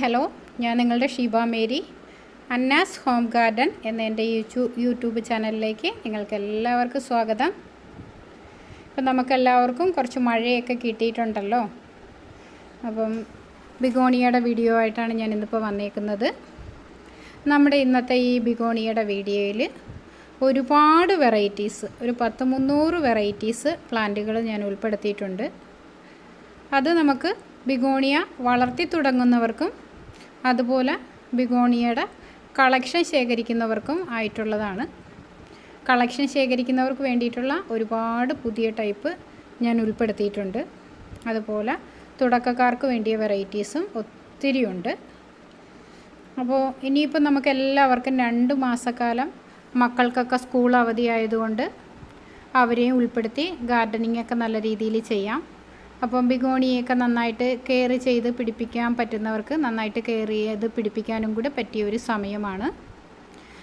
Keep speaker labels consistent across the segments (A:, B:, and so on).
A: Hello, ഞാൻ നിങ്ങളുടെ Sheeba Mary. അന്നാസ് home garden എന്ന എൻ്റെ യൂട്യൂബ് ചാനലിലേക്ക് നിങ്ങൾക്ക് എല്ലാവർക്കും സ്വാഗതം. ഇപ്പം നമുക്കെല്ലാവർക്കും കുറച്ച് മഴയൊക്കെ കിട്ടിയിട്ടുണ്ടല്ലോ. അപ്പം ബിഗോണിയയുടെ വീഡിയോ ആയിട്ടാണ് ഞാൻ ഇന്നിപ്പോൾ വന്നേക്കുന്നത്. നമ്മുടെ ഇന്നത്തെ ഈ ബിഗോണിയയുടെ വീഡിയോയിൽ ഒരുപാട് വെറൈറ്റീസ്, ഒരു 10-300 വെറൈറ്റീസ് പ്ലാന്റുകൾ ഞാൻ ഉൾപ്പെടുത്തിയിട്ടുണ്ട്. അത് നമുക്ക് ബിഗോണിയ വളർത്തി തുടങ്ങുന്നവർക്കും അതുപോലെ ബിഗോണിയയുടെ കളക്ഷൻ ശേഖരിക്കുന്നവർക്കും ആയിട്ടുള്ളതാണ്. കളക്ഷൻ ശേഖരിക്കുന്നവർക്ക് വേണ്ടിയിട്ടുള്ള ഒരുപാട് പുതിയ ടൈപ്പ് ഞാൻ ഉൾപ്പെടുത്തിയിട്ടുണ്ട്. അതുപോലെ തുടക്കക്കാർക്ക് വേണ്ടിയ വെറൈറ്റീസും ഒത്തിരിയുണ്ട്. അപ്പോൾ ഇനിയിപ്പോൾ നമുക്ക് എല്ലാവർക്കും 2 മാസക്കാലം മക്കൾക്കൊക്കെ സ്കൂൾ അവധിയായതുകൊണ്ട് അവരെയും ഉൾപ്പെടുത്തി ഗാർഡനിങ് ഒക്കെ നല്ല രീതിയിൽ ചെയ്യാം. അപ്പം ബിഗോണിയൊക്കെ നന്നായിട്ട് കെയർ ചെയ്ത് പിടിപ്പിക്കാൻ പറ്റുന്നവർക്ക് നന്നായിട്ട് കെയർ ചെയ്ത് പിടിപ്പിക്കാനും കൂടെ പറ്റിയ ഒരു സമയമാണ്.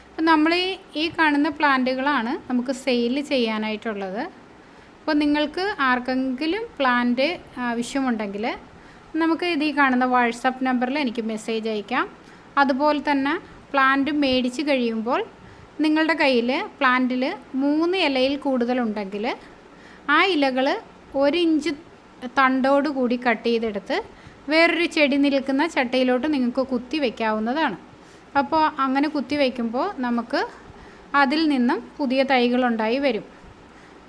A: അപ്പം നമ്മൾ ഈ കാണുന്ന പ്ലാന്റുകളാണ് നമുക്ക് സെയിൽ ചെയ്യാനായിട്ടുള്ളത്. അപ്പോൾ നിങ്ങൾക്ക് ആർക്കെങ്കിലും പ്ലാന്റ് ആവശ്യമുണ്ടെങ്കിൽ നമുക്ക് ഈ കാണുന്ന വാട്സപ്പ് നമ്പറിൽ എനിക്ക് മെസ്സേജ് അയക്കാം. അതുപോലെ തന്നെ പ്ലാന്റ് മേടിച്ച് കഴിയുമ്പോൾ നിങ്ങളുടെ കയ്യിൽ പ്ലാന്റിൽ 3 ഇലയിൽ കൂടുതലുണ്ടെങ്കിൽ ആ ഇലകൾ 1 ഇഞ്ച് തണ്ടോട് കൂടി കട്ട് ചെയ്തെടുത്ത് വേറൊരു ചെടി നിൽക്കുന്ന ചട്ടയിലോട്ട് നിങ്ങൾക്ക് കുത്തി വയ്ക്കാവുന്നതാണ്. അപ്പോൾ അങ്ങനെ കുത്തി വയ്ക്കുമ്പോൾ നമുക്ക് അതിൽ നിന്നും പുതിയ തൈകളുണ്ടായി വരും.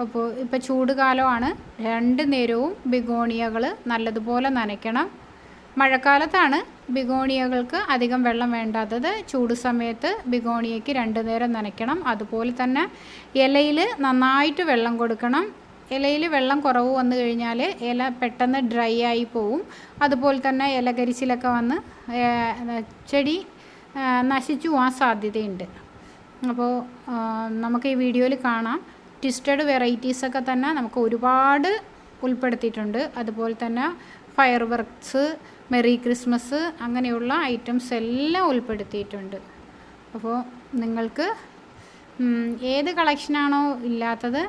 A: അപ്പോൾ ഇപ്പോൾ ചൂട് കാലമാണ്, 2 നേരവും ബിഗോണിയകൾ നല്ലതുപോലെ നനയ്ക്കണം. മഴക്കാലത്താണ് ബിഗോണിയകൾക്ക് അധികം വെള്ളം വേണ്ടാത്തത്. ചൂട് സമയത്ത് ബിഗോണിയയ്ക്ക് 2 നേരം നനയ്ക്കണം. അതുപോലെ തന്നെ ഇലയിൽ നന്നായിട്ട് വെള്ളം കൊടുക്കണം. ഇലയിൽ വെള്ളം കുറവ് വന്നു കഴിഞ്ഞാൽ ഇല പെട്ടെന്ന് ഡ്രൈ ആയി പോവും. അതുപോലെ തന്നെ ഇലകരിച്ചിലൊക്കെ വന്ന് ചെടി നശിച്ചു പോകാൻ സാധ്യതയുണ്ട്. അപ്പോൾ നമുക്ക് ഈ വീഡിയോയിൽ കാണാം. ട്വിസ്റ്റഡ് വെറൈറ്റീസൊക്കെ തന്നെ നമുക്ക് ഒരുപാട് ഉൾപ്പെടുത്തിയിട്ടുണ്ട്. അതുപോലെ തന്നെ ഫയർ വർക്ക്സ്, മെറി ക്രിസ്മസ് അങ്ങനെയുള്ള ഐറ്റംസ് എല്ലാം ഉൾപ്പെടുത്തിയിട്ടുണ്ട്. അപ്പോൾ നിങ്ങൾക്ക് ഏത് കളക്ഷനാണോ ഇല്ലാത്തത്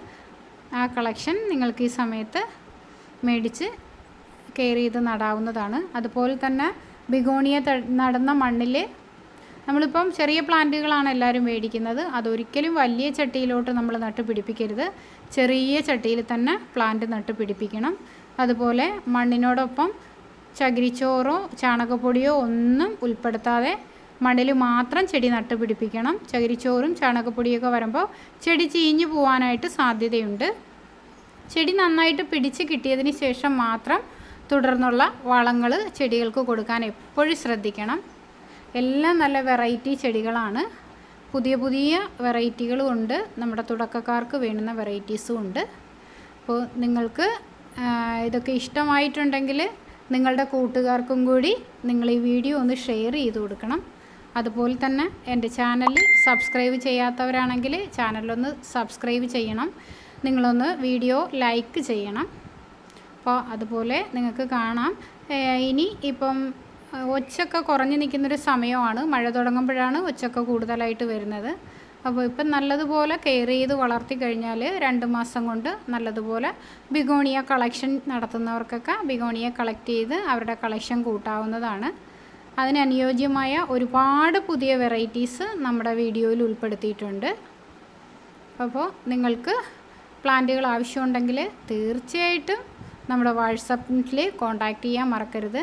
A: ആ കളക്ഷൻ നിങ്ങൾക്ക് ഈ സമയത്ത് മേടിച്ച് കെയർ ചെയ്ത് നടാവുന്നതാണ്. അതുപോലെ തന്നെ ബിഗോണിയ നടുന്ന മണ്ണിൽ നമ്മളിപ്പം ചെറിയ പ്ലാന്റുകളാണ് എല്ലാവരും മേടിക്കുന്നത്. അതൊരിക്കലും വലിയ ചട്ടിയിലോട്ട് നമ്മൾ നട്ട് പിടിപ്പിക്കരുത്. ചെറിയ ചട്ടിയിൽ തന്നെ പ്ലാന്റ് നട്ട് പിടിപ്പിക്കണം. അതുപോലെ മണ്ണിനോടൊപ്പം ചകിരിച്ചോറോ ചാണകപ്പൊടിയോ ഒന്നും ഉൾപ്പെടുത്താതെ മണ്ണിൽ മാത്രം ചെടി നട്ട് പിടിപ്പിക്കണം. ചകിരിച്ചോറും ചാണകപ്പൊടിയൊക്കെ വരുമ്പോൾ ചെടി ചീഞ്ഞു പോകാനായിട്ട് സാധ്യതയുണ്ട്. ചെടി നന്നായിട്ട് പിടിച്ച് കിട്ടിയതിന് ശേഷം മാത്രം തുടർന്നുള്ള വളങ്ങൾ ചെടികൾക്ക് കൊടുക്കാൻ എപ്പോഴും ശ്രദ്ധിക്കണം. എല്ലാം നല്ല വെറൈറ്റി ചെടികളാണ്. പുതിയ പുതിയ വെറൈറ്റികളും ഉണ്ട്. നമ്മുടെ തുടക്കക്കാർക്ക് വേണ്ടുന്ന വെറൈറ്റീസും ഉണ്ട്. അപ്പോൾ നിങ്ങൾക്ക് ഇതൊക്കെ ഇഷ്ടമായിട്ടുണ്ടെങ്കിൽ നിങ്ങളുടെ കൂട്ടുകാർക്കും കൂടി നിങ്ങൾ ഈ വീഡിയോ ഒന്ന് ഷെയർ ചെയ്ത് കൊടുക്കണം. അതുപോലെ തന്നെ എൻ്റെ ചാനൽ സബ്സ്ക്രൈബ് ചെയ്യാത്തവരാണെങ്കിൽ ചാനലൊന്ന് സബ്സ്ക്രൈബ് ചെയ്യണം. നിങ്ങളൊന്ന് വീഡിയോ ലൈക്ക് ചെയ്യണം. അപ്പോൾ അതുപോലെ നിങ്ങൾക്ക് കാണാം, ഇനി ഇപ്പം ഒച്ചൊക്കെ കുറഞ്ഞ് നിൽക്കുന്നൊരു സമയമാണ്. മഴ തുടങ്ങുമ്പോഴാണ് ഒച്ചൊക്കെ കൂടുതലായിട്ട് വരുന്നത്. അപ്പോൾ ഇപ്പം നല്ലതുപോലെ കെയർ ചെയ്ത് വളർത്തി കഴിഞ്ഞാൽ 2 മാസം കൊണ്ട് നല്ലതുപോലെ ബിഗോണിയ കളക്ഷൻ നടത്തുന്നവർക്കൊക്കെ ബിഗോണിയ കളക്ട് ചെയ്ത് അവരുടെ കളക്ഷൻ കൂട്ടാവുന്നതാണ്. അതിനനുയോജ്യമായ ഒരുപാട് പുതിയ വെറൈറ്റീസ് നമ്മുടെ വീഡിയോയിൽ ഉൾപ്പെടുത്തിയിട്ടുണ്ട്. അപ്പോൾ നിങ്ങൾക്ക് പ്ലാന്റുകൾ ആവശ്യമുണ്ടെങ്കിൽ തീർച്ചയായിട്ടും നമ്മുടെ വാട്സപ്പിൽ കോൺടാക്റ്റ് ചെയ്യാൻ മറക്കരുത്.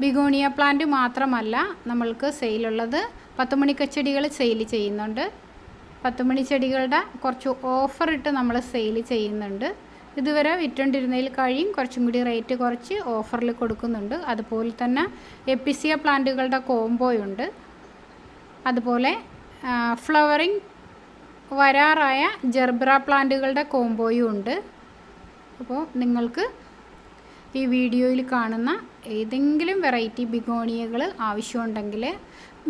A: ബിഗോണിയ പ്ലാന്റ് മാത്രമല്ല നമ്മൾക്ക് സെയിലുള്ളത്. 10 മണിക്കച്ചെടികൾ സെയിൽ ചെയ്യുന്നുണ്ട്. 10 മണി ചെടികളുടെ കുറച്ച് ഓഫർ ഇട്ട് നമ്മൾ സെയിൽ ചെയ്യുന്നുണ്ട്. ഇതുവരെ വിറ്റുകൊണ്ടിരുന്നതിൽ കഴിയും കുറച്ചും കൂടി റേറ്റ് കുറച്ച് ഓഫറിൽ കൊടുക്കുന്നുണ്ട്. അതുപോലെ തന്നെ എപ്പിസിയ പ്ലാന്റുകളുടെ കോംബോയുണ്ട്. അതുപോലെ ഫ്ലവറിങ് വരാറായ ജെർബ്ര പ്ലാന്റുകളുടെ കോംബോയും ഉണ്ട്. അപ്പോൾ നിങ്ങൾക്ക് ഈ വീഡിയോയിൽ കാണുന്ന ഏതെങ്കിലും വെറൈറ്റി ബിഗോണിയകൾ ആവശ്യമുണ്ടെങ്കിൽ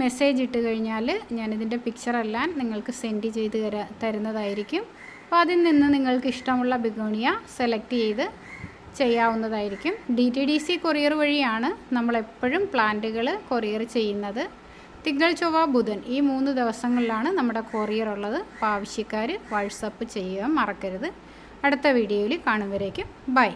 A: മെസ്സേജ് ഇട്ട് കഴിഞ്ഞാൽ ഞാനിതിൻ്റെ പിക്ചറെല്ലാം നിങ്ങൾക്ക് സെൻഡ് ചെയ്ത് തരുന്നതായിരിക്കും. അപ്പോൾ അതിൽ നിന്ന് നിങ്ങൾക്ക് ഇഷ്ടമുള്ള ബിഗോണിയ സെലക്ട് ചെയ്ത് ചെയ്യാവുന്നതായിരിക്കും. DTDC കൊറിയർ വഴിയാണ് നമ്മളെപ്പോഴും പ്ലാന്റുകൾ കൊറിയർ ചെയ്യുന്നത്. തിങ്കൾ, ചൊവ്വ, ബുധൻ ഈ 3 ദിവസങ്ങളിലാണ് നമ്മുടെ കൊറിയർ ഉള്ളത്. അപ്പോൾ ആവശ്യക്കാർ വാട്സപ്പ് ചെയ്യാൻ മറക്കരുത്. അടുത്ത വീഡിയോയിൽ കാണും വരേക്കും ബൈ.